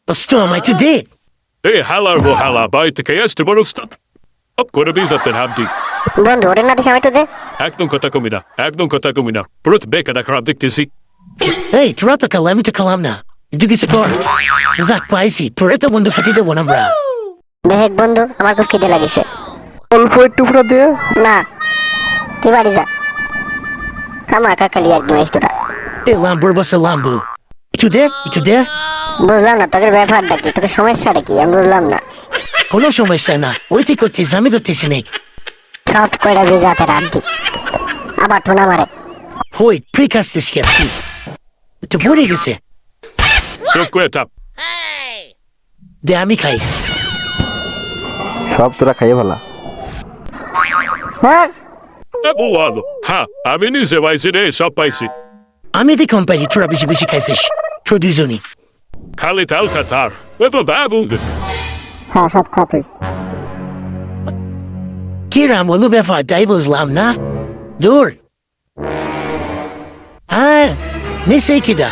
Basta am I to date? Hey, hala, baite kayeste borosta. Up করে বিজদাতেন হাবদি বন্ধু ওরে না দিস আমি একটু দে। একদম কথা কমি না পুরো বেকাটা খারাপ দেখতেছি Hey, Turata Kalamita Kalamna. Dugi Sakor. Zak Paisi, Pureta Wundu Hatida Wanambra. দেখ বন্ধু আমার খুব খিদে লাগিছে। অল্প একটু পুরা দে। না তুই বাড়ি যা, খামা কাকালি একদম extra. E Lambur Basa Lambu. Itu there? বুঝলাম না তোদের ব্যাপারটা কি, তোদের সমস্যাটা কি আমি বুঝলাম না। Kono Somesana. Oiti Kotis, Amigo Tisinik. সব কয়টা ভিজাতে রাখবি, আবার ঠোনা মারে। Hoi, Precast this here. To Buri is it? সুকুয়েটা The Amikai. সব তোরা খাইয়ে ভালা। হ্যাঁ Ebuado. Ha, avenize vai ser só paisi. Ami the company Turabishi Bishi Kaisish. Produzoni. Khalid Al Qatar. Evo davung. হ্যাঁ সব খাতে। Kiram will look for Divers Lamna. Dur. Ah, Nisekida.